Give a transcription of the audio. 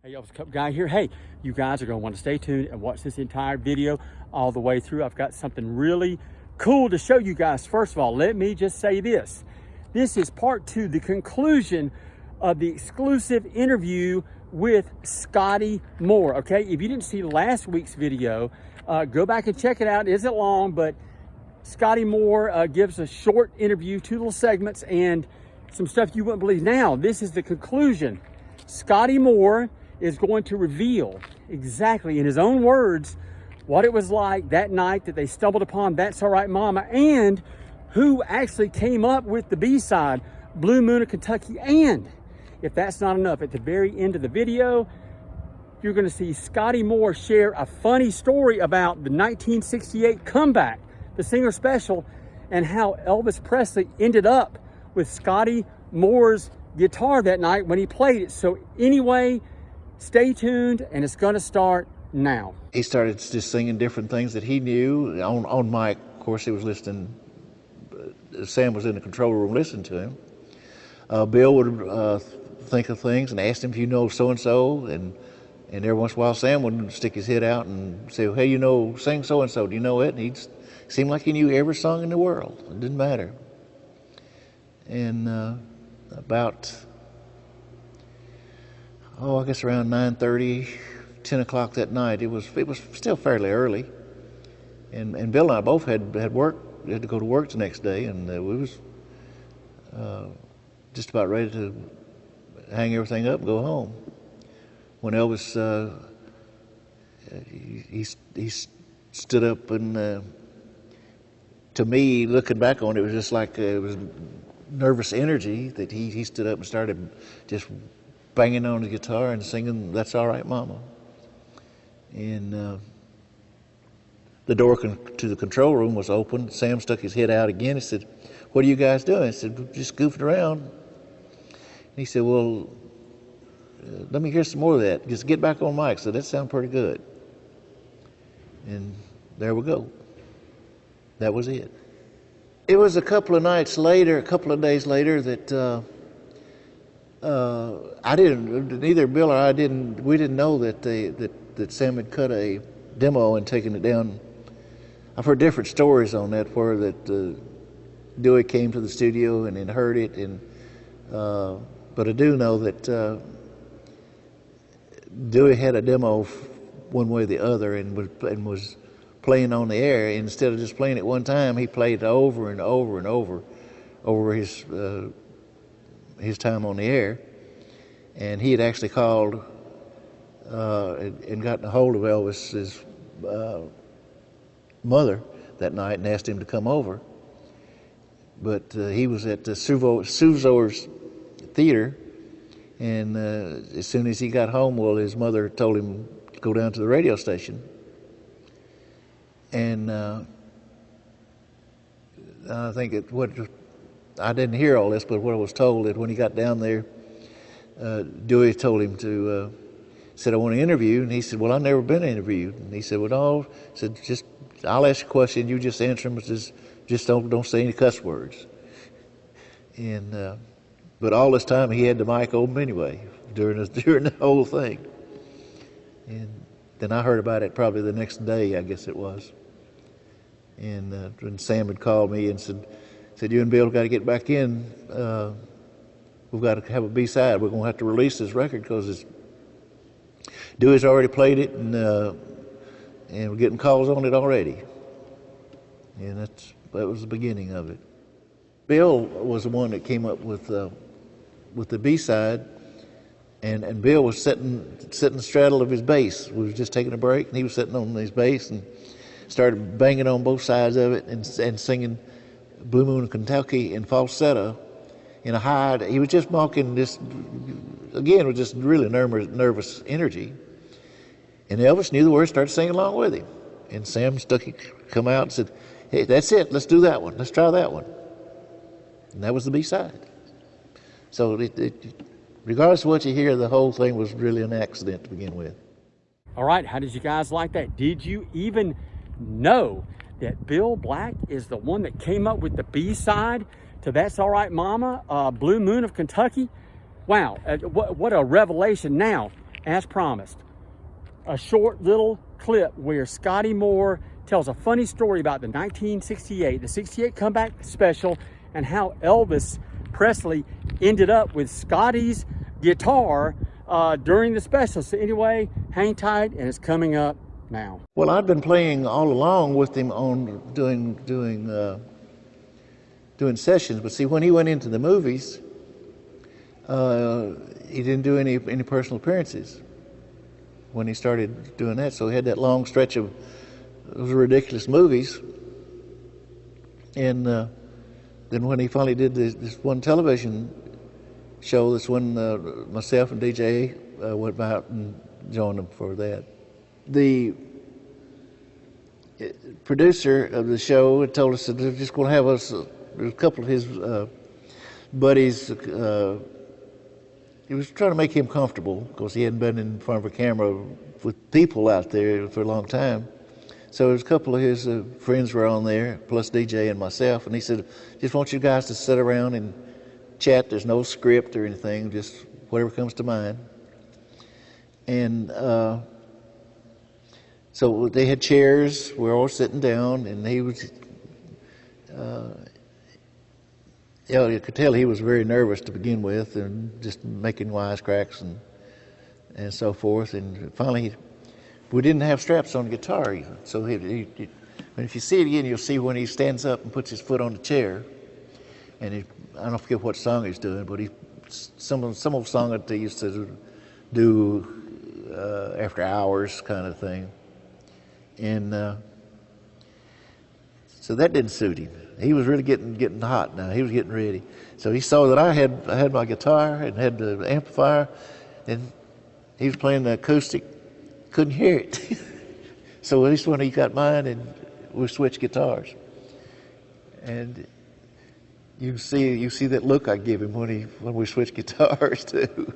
Hey, Elvis Cup Guy here. Hey, you guys are going to want to stay tuned and watch this entire video all the way through. I've got something really cool to show you guys. First of all, let me just say this. This is part 2, the conclusion of the exclusive interview with Scotty Moore, okay? If you didn't see last week's video, go back and check it out. It isn't long, but Scotty Moore gives a short interview, 2 little segments, and some stuff you wouldn't believe. Now, this is the conclusion. Scotty Moore is going to reveal exactly in his own words what it was like that night that they stumbled upon That's All Right Mama, and who actually came up with the B-side, Blue Moon of Kentucky. And if that's not enough, at the very end of the video, you're going to see Scotty Moore share a funny story about the 1968 comeback, the Singer Special, and how Elvis Presley ended up with Scotty Moore's guitar that night when he played it. So anyway, stay tuned, and it's going to start now. He started just singing different things that he knew. On mic, of course, he was listening. Sam was in the control room listening to him. Bill would think of things and ask him if you know so-and-so, and every once in a while Sam would stick his head out and say, hey, you know, sing so-and-so, do you know it? And he'd seem like he knew every song in the world. It didn't matter. And about, I guess around 9:30, 10 o'clock that night, it was still fairly early, and Bill and I both had to go to work the next day, and we was just about ready to hang everything up and go home when Elvis he stood up, and to me, looking back on it, was just like it was nervous energy that he stood up and started just banging on the guitar and singing That's All Right Mama. And the door to the control room was open. Sam stuck his head out again. He said, what are you guys doing? I said, just goofing around. And he said, well, let me hear some more of that. Just get back on mic. So that sounded pretty good. And there we go. That was it. It was a couple of days later that neither Bill or I didn't know that Sam had cut a demo and taken it down. I've heard different stories on that, where that Dewey came to the studio and heard it, but I do know that Dewey had a demo one way or the other and was playing on the air. Instead of just playing it one time, he played it over and over and over his time on the air. And he had actually called and gotten a hold of Elvis's mother that night and asked him to come over. But he was at the Suzor's Theater, and as soon as he got home, his mother told him to go down to the radio station. And I think I didn't hear all this, but what I was told, that when he got down there, Dewey told him said, I want to interview. And he said, well, I've never been interviewed. And he said, well, no. He said, I'll ask you a question, you just answer them, just don't say any cuss words. And but all this time he had the mic open anyway during the whole thing. And then I heard about it probably the next day, I guess it was. And when Sam had called me and said, you and Bill got to get back in. We've got to have a B-side. We're going to have to release this record because Dewey's already played it, and we're getting calls on it already. And that was the beginning of it. Bill was the one that came up with the B-side, and Bill was sitting straddle of his bass. We was just taking a break, and he was sitting on his bass and started banging on both sides of it and singing Blue Moon of Kentucky in falsetto in a high. He was just mocking this, again, with just really nervous energy. And Elvis knew the words, started singing along with him. And Sam come out and said, hey, that's it, let's do that one, let's try that one. And that was the B-side. So regardless of what you hear, the whole thing was really an accident to begin with. All right, how did you guys like that? Did you even know that Bill Black is the one that came up with the B-side to That's All Right Mama, Blue Moon of Kentucky? Wow, what a revelation. Now, as promised, a short little clip where Scotty Moore tells a funny story about the 1968, the 68 comeback special, and how Elvis Presley ended up with Scotty's guitar during the special. So anyway, hang tight, and it's coming up now. Well, I'd been playing all along with him on doing sessions, but see, when he went into the movies, he didn't do any personal appearances when he started doing that. So he had that long stretch of those ridiculous movies, and then when he finally did this one television show, that's when myself and DJ went out and joined him for that. The producer of the show had told us that they're just going to have us, a couple of his buddies, he was trying to make him comfortable because he hadn't been in front of a camera with people out there for a long time. So there's a couple of his friends were on there, plus DJ and myself, and he said, just want you guys to sit around and chat. There's no script or anything, just whatever comes to mind. And so they had chairs, we were all sitting down, and he was, you could tell he was very nervous to begin with, and just making wisecracks and so forth. And finally, we didn't have straps on the guitar either. So if you see it again, you'll see when he stands up and puts his foot on the chair. And I don't forget what song he's doing, but some old song that they used to do after hours kind of thing. And so that didn't suit him. He was really getting hot now. He was getting ready. So he saw that I had my guitar and had the amplifier, and he was playing the acoustic. Couldn't hear it. So at least when he got mine, and we switched guitars. And you see that look I give him when we switched guitars too.